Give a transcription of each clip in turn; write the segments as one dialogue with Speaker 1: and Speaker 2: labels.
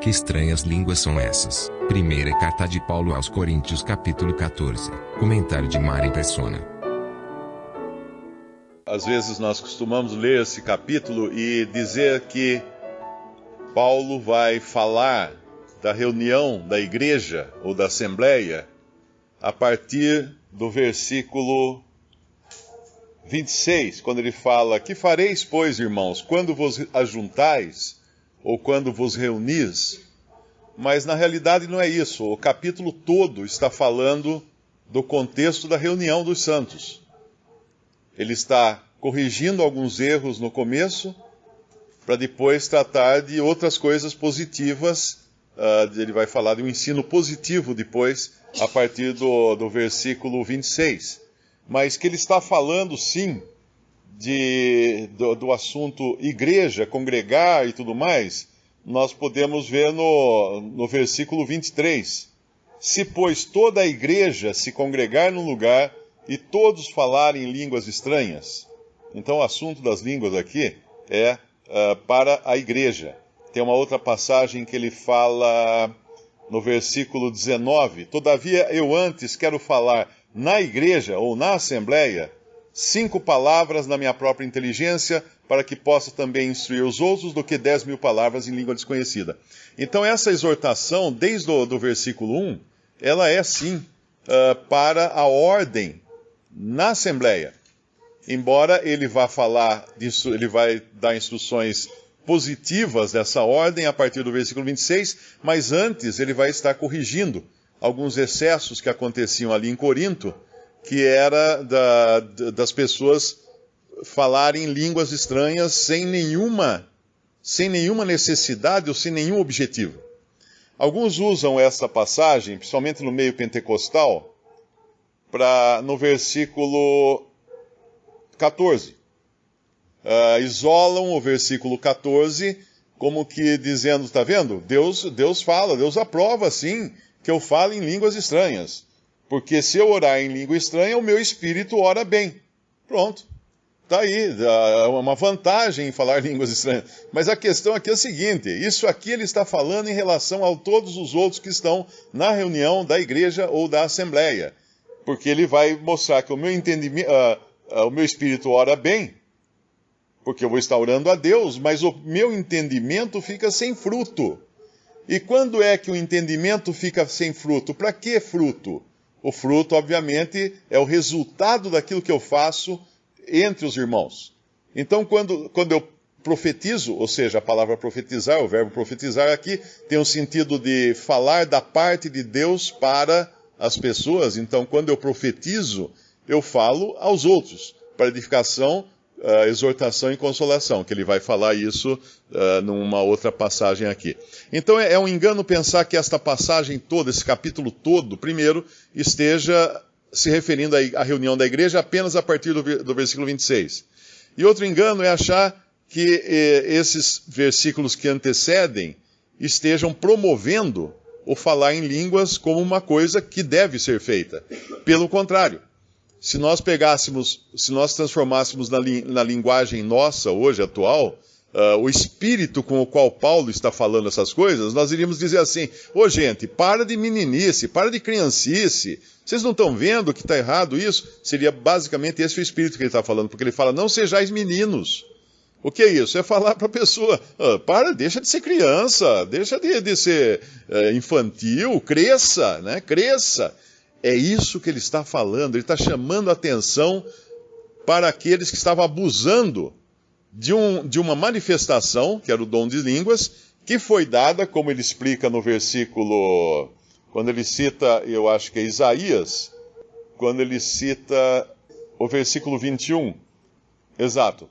Speaker 1: Que estranhas línguas são essas? Primeira carta de Paulo aos Coríntios, capítulo 14. Comentário de Mari Persona.
Speaker 2: Às vezes nós costumamos ler esse capítulo e dizer que Paulo vai falar da reunião da igreja ou da assembleia a partir do versículo 26, quando ele fala: Que fareis, pois, irmãos, quando vos ajuntais ou quando vos reunis? Mas na realidade não é isso. O capítulo todo está falando do contexto da reunião dos santos. Ele está corrigindo alguns erros no começo, para depois tratar de outras coisas positivas. Ele vai falar de um ensino positivo depois, a partir do versículo 26. Mas que ele está falando, sim, do assunto igreja, congregar e tudo mais, nós podemos ver no versículo 23. Se, pois, toda a igreja se congregar num lugar e todos falarem línguas estranhas. Então o assunto das línguas aqui é para a igreja. Tem uma outra passagem que ele fala no versículo 19. Todavia eu antes quero falar na igreja ou na assembleia 5 palavras na minha própria inteligência, para que possa também instruir os outros, do que 10.000 palavras em língua desconhecida. Então essa exortação, desde o versículo 1, ela é sim para a ordem na assembleia. Embora ele vá falar disso, ele vai dar instruções positivas dessa ordem a partir do versículo 26, mas antes ele vai estar corrigindo alguns excessos que aconteciam ali em Corinto, que era das pessoas falarem línguas estranhas sem nenhuma necessidade ou sem nenhum objetivo. Alguns usam essa passagem, principalmente no meio pentecostal, no versículo 14. Isolam o versículo 14 como que dizendo, está vendo? Deus fala, Deus aprova sim que eu fale em línguas estranhas. Porque se eu orar em língua estranha, o meu espírito ora bem. Pronto. Está aí, uma vantagem em falar línguas estranhas. Mas a questão aqui é a seguinte: isso aqui ele está falando em relação a todos os outros que estão na reunião da igreja ou da assembleia. Porque ele vai mostrar que o meu entendimento, o meu espírito ora bem, porque eu vou estar orando a Deus, mas o meu entendimento fica sem fruto. E quando é que o entendimento fica sem fruto? Para que fruto? O fruto, obviamente, é o resultado daquilo que eu faço entre os irmãos. Então, quando eu profetizo, ou seja, a palavra profetizar, o verbo profetizar aqui, tem o sentido de falar da parte de Deus para as pessoas. Então, quando eu profetizo, eu falo aos outros, para edificação, exortação e consolação, que ele vai falar isso numa outra passagem aqui. Então é um engano pensar que esta passagem toda, esse capítulo todo, primeiro, esteja se referindo à reunião da igreja apenas a partir do versículo 26. E outro engano é achar que esses versículos que antecedem estejam promovendo o falar em línguas como uma coisa que deve ser feita. Pelo contrário. Se nós transformássemos na linguagem nossa, hoje, atual, o espírito com o qual Paulo está falando essas coisas, nós iríamos dizer assim: gente, para de meninice, para de criancice, vocês não estão vendo que está errado isso? Seria basicamente esse o espírito que ele está falando, porque ele fala: não sejais meninos. O que é isso? É falar para a pessoa: deixa de ser criança, deixa de ser infantil, cresça, né? Cresça. É isso que ele está falando. Ele está chamando a atenção para aqueles que estavam abusando de uma manifestação, que era o dom de línguas, que foi dada, como ele explica no versículo, quando ele cita, eu acho que é Isaías, quando ele cita o versículo 21. Exato.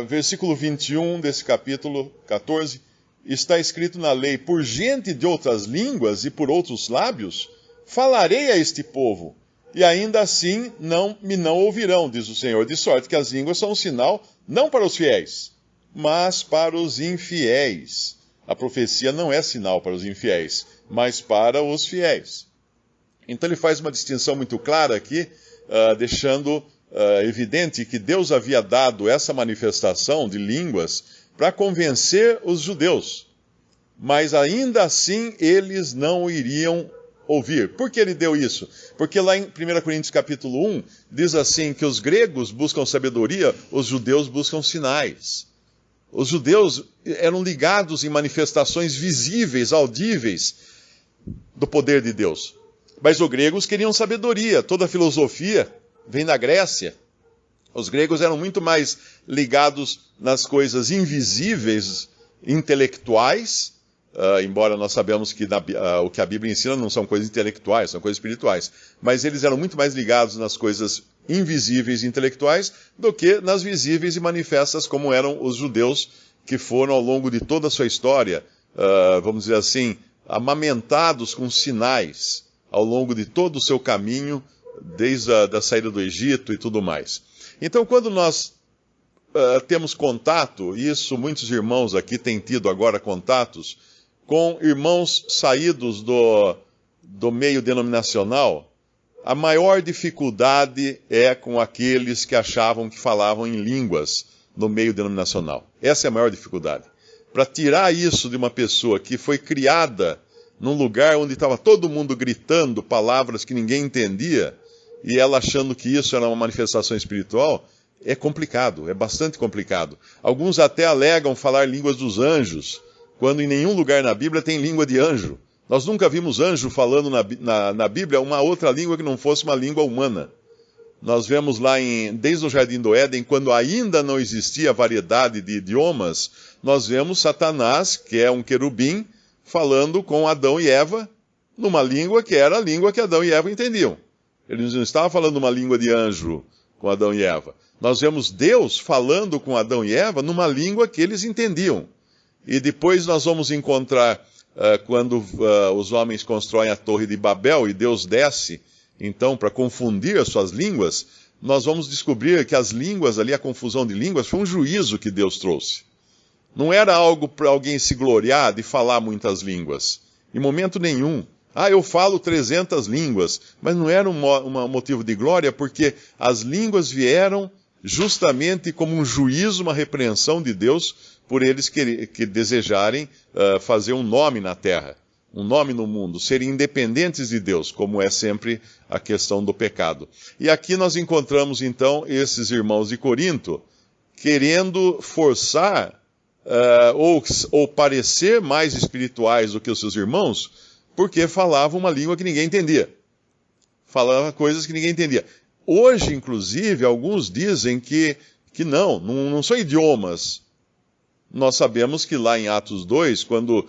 Speaker 2: Versículo 21 desse capítulo 14, está escrito na lei: por gente de outras línguas e por outros lábios falarei a este povo, e ainda assim me não ouvirão, diz o Senhor, de sorte que as línguas são um sinal não para os fiéis, mas para os infiéis. A profecia não é sinal para os infiéis, mas para os fiéis. Então ele faz uma distinção muito clara aqui, deixando evidente que Deus havia dado essa manifestação de línguas para convencer os judeus. mas ainda assim eles não iriam ouvir. Por que ele deu isso? Porque lá em 1 Coríntios capítulo 1, diz assim que os gregos buscam sabedoria, os judeus buscam sinais. Os judeus eram ligados em manifestações visíveis, audíveis do poder de Deus. Mas os gregos queriam sabedoria. Toda a filosofia vem da Grécia. Os gregos eram muito mais ligados nas coisas invisíveis, intelectuais, embora nós sabemos que o que a Bíblia ensina não são coisas intelectuais, são coisas espirituais. Mas eles eram muito mais ligados nas coisas invisíveis e intelectuais do que nas visíveis e manifestas, como eram os judeus que foram ao longo de toda a sua história, vamos dizer assim, amamentados com sinais ao longo de todo o seu caminho, desde a saída do Egito e tudo mais. Então, quando nós temos contato, e isso muitos irmãos aqui têm tido agora contatos, com irmãos saídos do meio denominacional, a maior dificuldade é com aqueles que achavam que falavam em línguas no meio denominacional. Essa é a maior dificuldade. Para tirar isso de uma pessoa que foi criada num lugar onde estava todo mundo gritando palavras que ninguém entendia, e ela achando que isso era uma manifestação espiritual, é complicado, é bastante complicado. Alguns até alegam falar línguas dos anjos, quando em nenhum lugar na Bíblia tem língua de anjo. Nós nunca vimos anjo falando na Bíblia uma outra língua que não fosse uma língua humana. Nós vemos lá desde o Jardim do Éden, quando ainda não existia variedade de idiomas, nós vemos Satanás, que é um querubim, falando com Adão e Eva numa língua que era a língua que Adão e Eva entendiam. Ele não estava falando uma língua de anjo com Adão e Eva. Nós vemos Deus falando com Adão e Eva numa língua que eles entendiam. E depois nós vamos encontrar, quando os homens constroem a Torre de Babel e Deus desce, então, para confundir as suas línguas, nós vamos descobrir que as línguas ali, a confusão de línguas, foi um juízo que Deus trouxe. Não era algo para alguém se gloriar de falar muitas línguas. Em momento nenhum. Eu falo 300 línguas. Mas não era um motivo de glória, porque as línguas vieram justamente como um juízo, uma repreensão de Deus, por eles que desejarem fazer um nome na terra, um nome no mundo, serem independentes de Deus, como é sempre a questão do pecado. E aqui nós encontramos, então, esses irmãos de Corinto querendo forçar ou parecer mais espirituais do que os seus irmãos, porque falavam uma língua que ninguém entendia. Falavam coisas que ninguém entendia. Hoje, inclusive, alguns dizem que não são idiomas. Nós sabemos que lá em Atos 2, quando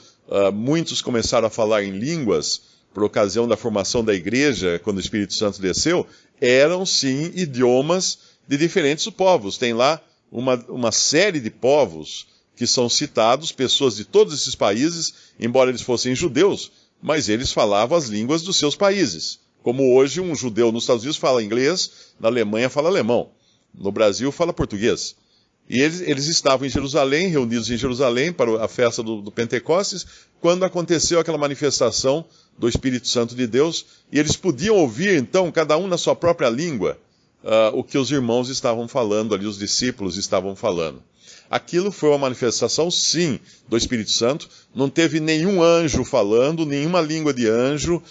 Speaker 2: muitos começaram a falar em línguas, por ocasião da formação da igreja, quando o Espírito Santo desceu, eram sim idiomas de diferentes povos. Tem lá uma série de povos que são citados, pessoas de todos esses países, embora eles fossem judeus, mas eles falavam as línguas dos seus países. Como hoje um judeu nos Estados Unidos fala inglês, na Alemanha fala alemão, no Brasil fala português. E eles estavam em Jerusalém, reunidos em Jerusalém para a festa do Pentecostes, quando aconteceu aquela manifestação do Espírito Santo de Deus, e eles podiam ouvir, então, cada um na sua própria língua, o que os irmãos estavam falando ali, os discípulos estavam falando. Aquilo foi uma manifestação, sim, do Espírito Santo. Não teve nenhum anjo falando, nenhuma língua de anjo.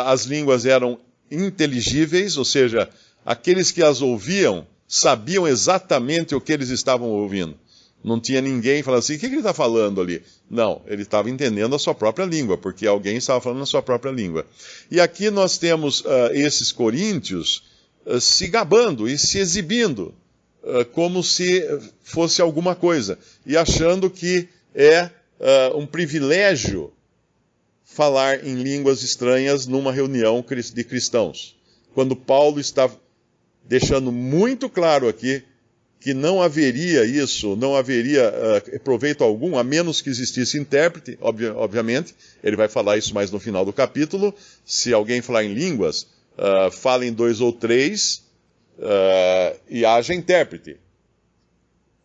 Speaker 2: As línguas eram inteligíveis, ou seja, aqueles que as ouviam sabiam exatamente o que eles estavam ouvindo. Não tinha ninguém falando assim, o que ele está falando ali? Não, ele estava entendendo a sua própria língua, porque alguém estava falando na sua própria língua. E aqui nós temos esses coríntios se gabando e se exibindo, como se fosse alguma coisa, e achando que é um privilégio falar em línguas estranhas numa reunião de cristãos. Quando Paulo está deixando muito claro aqui que não haveria isso, não haveria proveito algum, a menos que existisse intérprete, obviamente, ele vai falar isso mais no final do capítulo. Se alguém falar em línguas, falem 2 ou 3, e haja intérprete.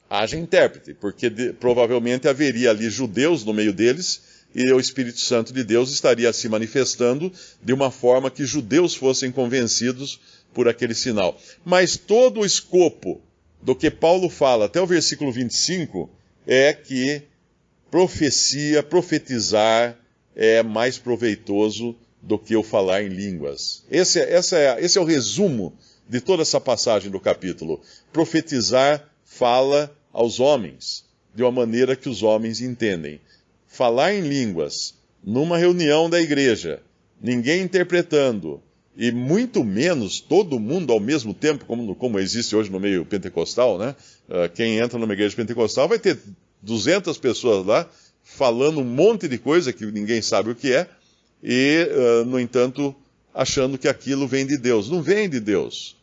Speaker 2: Haja intérprete, porque provavelmente haveria ali judeus no meio deles, e o Espírito Santo de Deus estaria se manifestando de uma forma que judeus fossem convencidos por aquele sinal. Mas todo o escopo do que Paulo fala, até o versículo 25, é que profetizar é mais proveitoso do que o falar em línguas. Esse é o resumo de toda essa passagem do capítulo. Profetizar fala aos homens, de uma maneira que os homens entendem. Falar em línguas, numa reunião da igreja, ninguém interpretando, e muito menos todo mundo ao mesmo tempo, como existe hoje no meio pentecostal, né? Quem entra numa igreja pentecostal vai ter 200 pessoas lá, falando um monte de coisa que ninguém sabe o que é, e, no entanto, achando que aquilo vem de Deus. Não vem de Deus.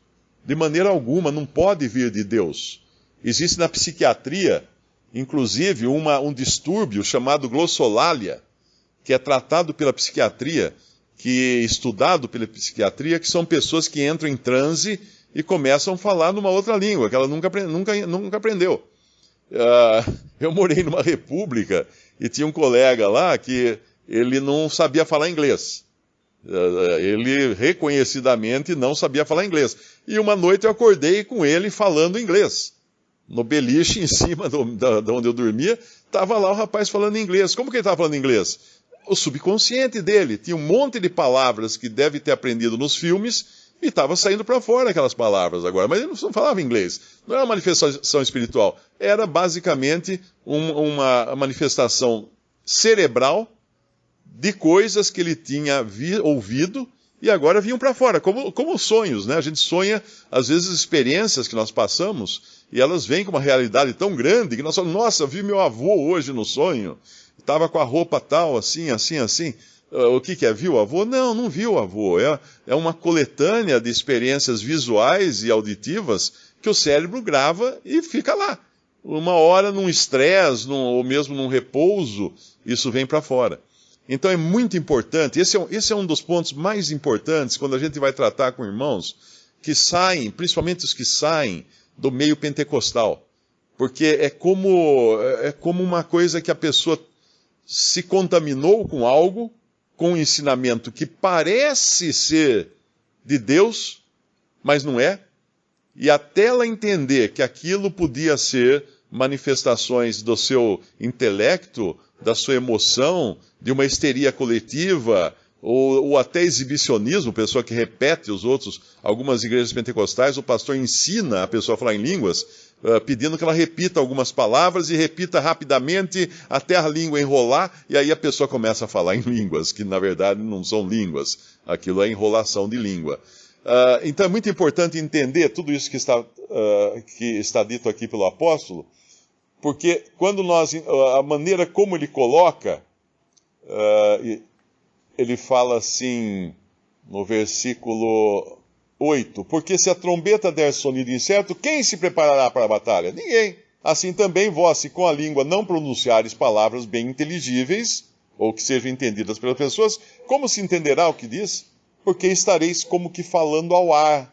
Speaker 2: De maneira alguma, não pode vir de Deus. Existe na psiquiatria, inclusive, um distúrbio chamado glossolalia, que é tratado pela psiquiatria, estudado pela psiquiatria, que são pessoas que entram em transe e começam a falar numa outra língua, que ela nunca aprendeu. Eu morei numa república e tinha um colega lá que ele não sabia falar inglês. Ele reconhecidamente não sabia falar inglês. E uma noite eu acordei com ele falando inglês. No beliche, em cima de onde eu dormia, estava lá o rapaz falando inglês. Como que ele estava falando inglês? O subconsciente dele tinha um monte de palavras que deve ter aprendido nos filmes e estava saindo para fora aquelas palavras agora. Mas ele não falava inglês. Não era uma manifestação espiritual. Era basicamente uma manifestação cerebral de coisas que ele tinha ouvido e agora vinham para fora, como sonhos, né? A gente sonha, às vezes, experiências que nós passamos e elas vêm com uma realidade tão grande que nós falamos, nossa, vi meu avô hoje no sonho, estava com a roupa tal, assim, assim, assim. O que é? Viu o avô? Não viu o avô. É uma coletânea de experiências visuais e auditivas que o cérebro grava e fica lá. Uma hora num estresse, ou mesmo num repouso, isso vem para fora. Então é muito importante, esse é um dos pontos mais importantes quando a gente vai tratar com irmãos que saem, principalmente os que saem do meio pentecostal. Porque é como uma coisa que a pessoa se contaminou com algo, com um ensinamento que parece ser de Deus, mas não é. E até ela entender que aquilo podia ser manifestações do seu intelecto, da sua emoção, de uma histeria coletiva, ou até exibicionismo, pessoa que repete os outros. Algumas igrejas pentecostais, o pastor ensina a pessoa a falar em línguas, pedindo que ela repita algumas palavras e repita rapidamente até a língua enrolar, e aí a pessoa começa a falar em línguas, que na verdade não são línguas, aquilo é enrolação de língua. Então é muito importante entender tudo isso que está dito aqui pelo apóstolo, porque quando a maneira como ele coloca, ele fala assim no versículo 8, porque se a trombeta der sonido incerto, quem se preparará para a batalha? Ninguém. Assim também vós, se com a língua não pronunciares palavras bem inteligíveis, ou que sejam entendidas pelas pessoas, como se entenderá o que diz? Porque estareis como que falando ao ar.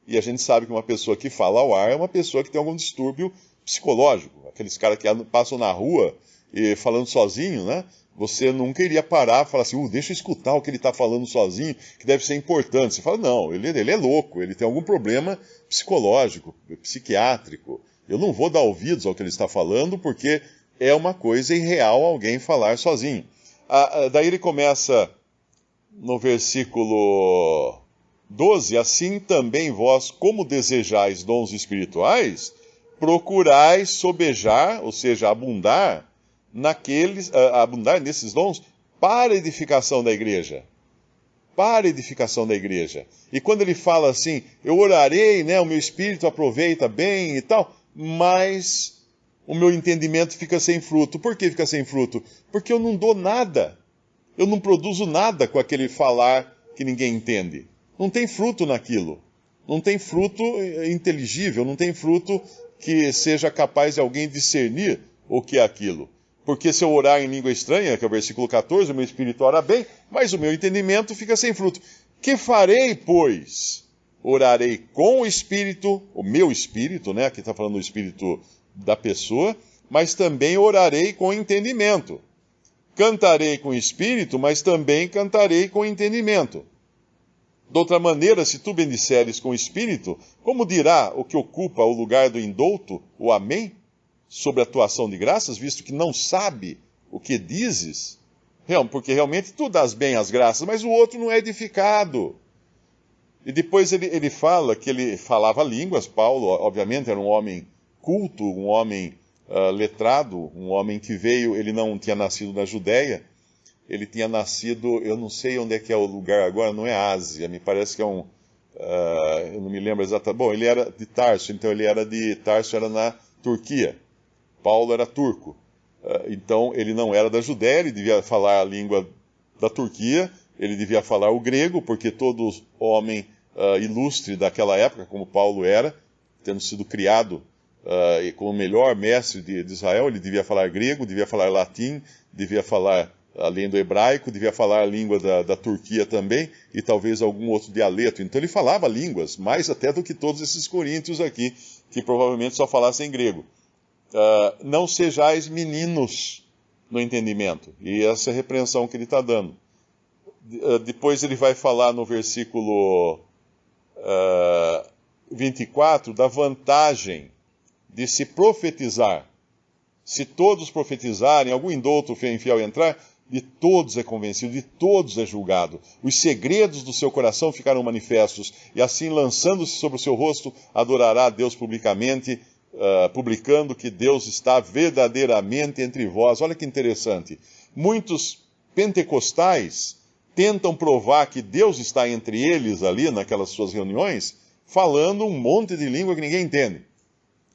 Speaker 2: E a gente sabe que uma pessoa que fala ao ar é uma pessoa que tem algum distúrbio psicológico. Aqueles caras que passam na rua e falando sozinho, né? Você nunca iria parar e falar assim, deixa eu escutar o que ele está falando sozinho, que deve ser importante. Você fala, não, ele é louco, ele tem algum problema psicológico, psiquiátrico. Eu não vou dar ouvidos ao que ele está falando, porque é uma coisa irreal alguém falar sozinho. Daí ele começa no versículo 12, assim também vós, como desejais dons espirituais, procurais sobejar, ou seja, abundar nesses dons para a edificação da igreja. Para a edificação da igreja. E quando ele fala assim, eu orarei, né, o meu espírito aproveita bem e tal, mas o meu entendimento fica sem fruto. Por que fica sem fruto? Porque eu não dou nada. Eu não produzo nada com aquele falar que ninguém entende. Não tem fruto naquilo. Não tem fruto inteligível, não tem fruto que seja capaz de alguém discernir o que é aquilo. Porque se eu orar em língua estranha, que é o versículo 14, o meu espírito ora bem, mas o meu entendimento fica sem fruto. Que farei, pois? Orarei com o espírito, o meu espírito, né? Aqui está falando do espírito da pessoa, mas também orarei com entendimento. Cantarei com espírito, mas também cantarei com entendimento. De outra maneira, se tu bendisseres com espírito, como dirá o que ocupa o lugar do indouto, o amém? Sobre a tua ação de graças, visto que não sabe o que dizes, porque realmente tu dás bem as graças, mas o outro não é edificado. E depois ele fala que ele falava línguas. Paulo, obviamente, era um homem culto, um homem letrado, um homem que veio, ele não tinha nascido na Judéia, ele tinha nascido, eu não sei onde é que é o lugar agora, não é Ásia, me parece que é eu não me lembro exatamente. Bom, ele era de Tarso, então Tarso era na Turquia. Paulo era turco. Então ele não era da Judéia, ele devia falar a língua da Turquia, ele devia falar o grego, porque todo homem ilustre daquela época, como Paulo era, tendo sido criado como o melhor mestre de Israel, ele devia falar grego, devia falar latim, devia falar, além do hebraico, devia falar a língua da Turquia também, e talvez algum outro dialeto. Então ele falava línguas, mais até do que todos esses coríntios aqui, que provavelmente só falassem grego. Não sejais meninos no entendimento. E essa é a repreensão que ele está dando. Depois ele vai falar no versículo 24 da vantagem de se profetizar. Se todos profetizarem, algum indouto infiel entrar, de todos é convencido, de todos é julgado. Os segredos do seu coração ficaram manifestos, e assim, lançando-se sobre o seu rosto, adorará a Deus publicamente, publicando que Deus está verdadeiramente entre vós. Olha que interessante. Muitos pentecostais tentam provar que Deus está entre eles ali, naquelas suas reuniões, falando um monte de língua que ninguém entende.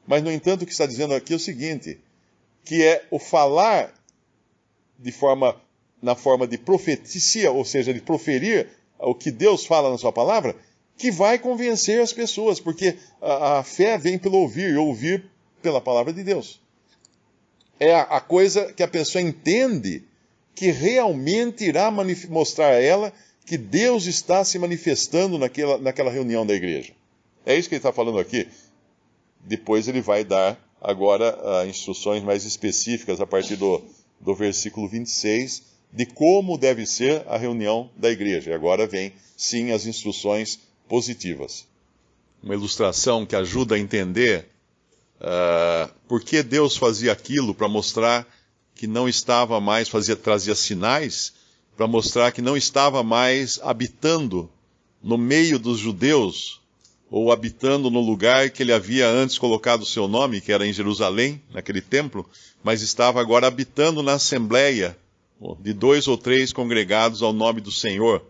Speaker 2: Mas, no entanto, o que está dizendo aqui é o seguinte, que é o falar na forma de profecia, ou seja, de proferir o que Deus fala na sua palavra, que vai convencer as pessoas, porque a fé vem pelo ouvir, e ouvir pela palavra de Deus. É a coisa que a pessoa entende, que realmente irá mostrar a ela que Deus está se manifestando naquela reunião da igreja. É isso que ele está falando aqui. Depois ele vai dar agora instruções mais específicas a partir do versículo 26, de como deve ser a reunião da igreja. E agora vem, sim, as instruções positivas. Uma ilustração que ajuda a entender por que Deus fazia aquilo, para mostrar que não estava mais, trazia sinais, para mostrar que não estava mais habitando no meio dos judeus, ou habitando no lugar que ele havia antes colocado o seu nome, que era em Jerusalém, naquele templo, mas estava agora habitando na assembleia de 2 ou 3 congregados ao nome do Senhor.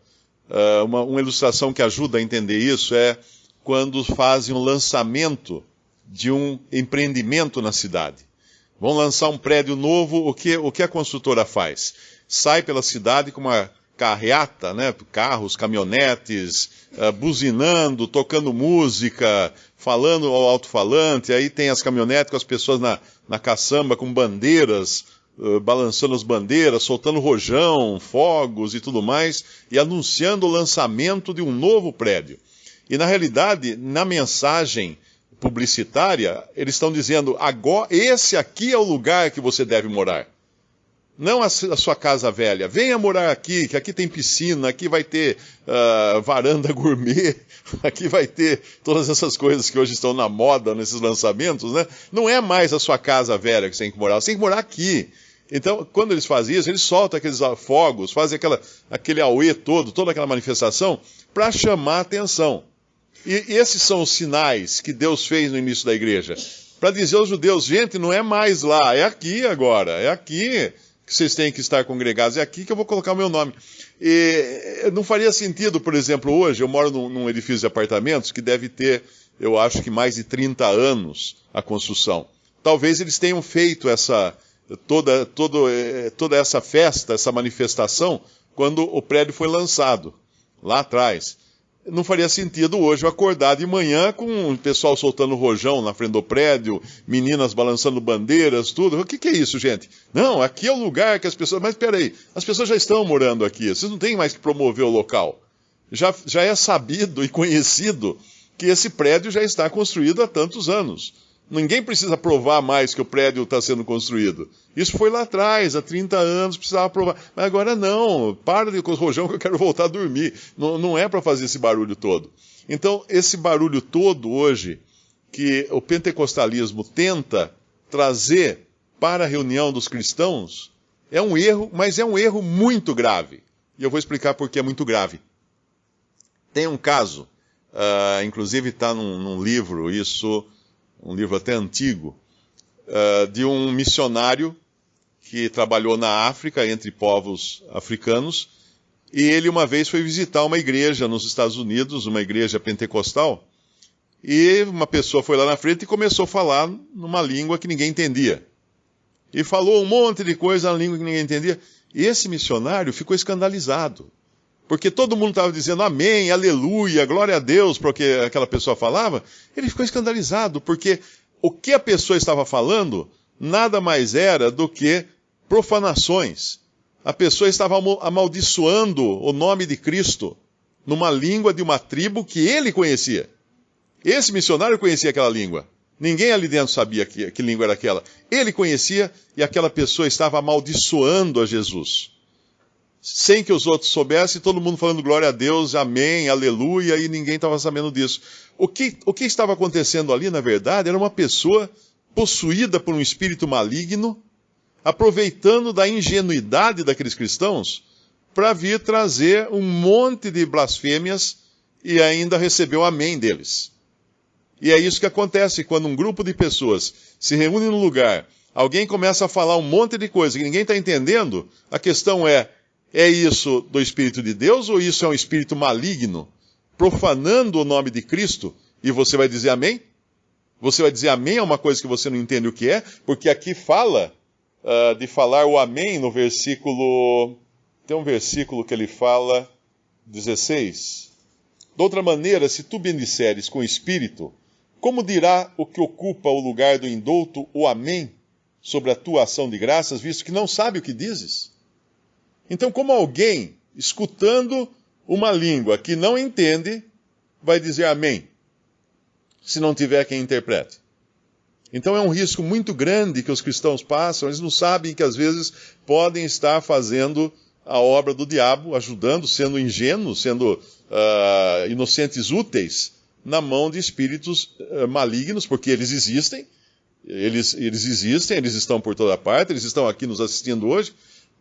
Speaker 2: Uma ilustração que ajuda a entender isso é quando fazem um lançamento de um empreendimento na cidade. Vão lançar um prédio novo, o que a construtora faz? Sai pela cidade com uma carreata, né? Carros, caminhonetes, buzinando, tocando música, falando ao alto-falante, aí tem as caminhonetes com as pessoas na caçamba com bandeiras, balançando as bandeiras, soltando rojão, fogos e tudo mais, e anunciando o lançamento de um novo prédio. E na realidade, na mensagem publicitária, eles estão dizendo, agora, esse aqui é o lugar que você deve morar. Não a sua casa velha. Venha morar aqui, que aqui tem piscina, aqui vai ter varanda gourmet, aqui vai ter todas essas coisas que hoje estão na moda nesses lançamentos, né? Não é mais a sua casa velha que você tem que morar, você tem que morar aqui. Então, quando eles fazem isso, eles soltam aqueles fogos, fazem aquele auê todo, toda aquela manifestação, para chamar a atenção. E esses são os sinais que Deus fez no início da igreja. Para dizer aos judeus, gente, não é mais lá, é aqui agora, é aqui que vocês têm que estar congregados, é aqui que eu vou colocar o meu nome. E não faria sentido, por exemplo, hoje, eu moro num edifício de apartamentos que deve ter, eu acho que mais de 30 anos a construção. Talvez eles tenham feito toda essa festa, essa manifestação, quando o prédio foi lançado, lá atrás. Não faria sentido hoje eu acordar de manhã com o pessoal soltando rojão na frente do prédio, meninas balançando bandeiras, tudo. O que é isso, gente? Não, aqui é o lugar que as pessoas... Mas peraí, as pessoas já estão morando aqui, vocês não têm mais que promover o local. Já é sabido e conhecido que esse prédio já está construído há tantos anos. Ninguém precisa provar mais que o prédio está sendo construído. Isso foi lá atrás, há 30 anos, precisava provar. Mas agora não, para de rojão que eu quero voltar a dormir. Não é para fazer esse barulho todo. Então, esse barulho todo hoje, que o pentecostalismo tenta trazer para a reunião dos cristãos, É um erro, mas é um erro muito grave. E eu vou explicar por que é muito grave. Tem um caso, inclusive está num livro, um livro até antigo, de um missionário que trabalhou na África, entre povos africanos, e ele uma vez foi visitar uma igreja nos Estados Unidos, uma igreja pentecostal, e uma pessoa foi lá na frente e começou a falar numa língua que ninguém entendia. E falou um monte de coisa na língua que ninguém entendia. E esse missionário ficou escandalizado, porque todo mundo estava dizendo amém, aleluia, glória a Deus, porque aquela pessoa falava. Ele ficou escandalizado, porque o que a pessoa estava falando nada mais era do que profanações. A pessoa estava amaldiçoando o nome de Cristo numa língua de uma tribo que ele conhecia. Esse missionário conhecia aquela língua. Ninguém ali dentro sabia que língua era aquela. Ele conhecia e aquela pessoa estava amaldiçoando a Jesus. Sem que os outros soubessem, todo mundo falando glória a Deus, amém, aleluia, e ninguém estava sabendo disso. O que estava acontecendo ali, na verdade, era uma pessoa possuída por um espírito maligno, aproveitando da ingenuidade daqueles cristãos para vir trazer um monte de blasfêmias e ainda receber o amém deles. E é isso que acontece quando um grupo de pessoas se reúne num lugar, alguém começa a falar um monte de coisa que ninguém está entendendo, a questão é isso do Espírito de Deus ou isso é um espírito maligno, profanando o nome de Cristo, e você vai dizer amém? Você vai dizer amém a uma coisa que você não entende o que é? Porque aqui fala de falar o amém no versículo... Tem um versículo que ele fala, 16. De outra maneira, se tu bendisseres com o Espírito, como dirá o que ocupa o lugar do indulto o amém sobre a tua ação de graças, visto que não sabe o que dizes? Então, como alguém, escutando uma língua que não entende, vai dizer amém, se não tiver quem interprete? Então é um risco muito grande que os cristãos passam, eles não sabem que às vezes podem estar fazendo a obra do diabo, ajudando, sendo ingênuos, sendo inocentes úteis, na mão de espíritos malignos, porque eles existem, eles estão por toda parte, eles estão aqui nos assistindo hoje,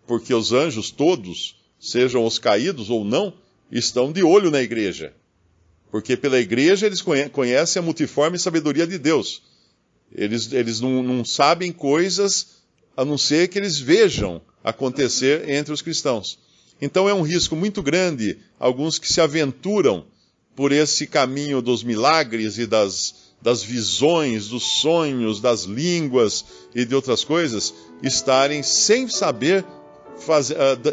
Speaker 2: porque os anjos todos, sejam os caídos ou não, estão de olho na igreja. Porque pela igreja eles conhecem a multiforme sabedoria de Deus. Eles não sabem coisas a não ser que eles vejam acontecer entre os cristãos. Então é um risco muito grande alguns que se aventuram por esse caminho dos milagres e das visões, dos sonhos, das línguas e de outras coisas, estarem sem saber,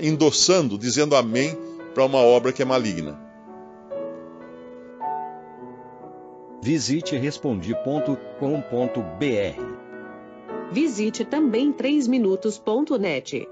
Speaker 2: endossando, dizendo amém para uma obra que é maligna.
Speaker 3: Visite respondi.com.br.
Speaker 4: Visite também 3minutos.net.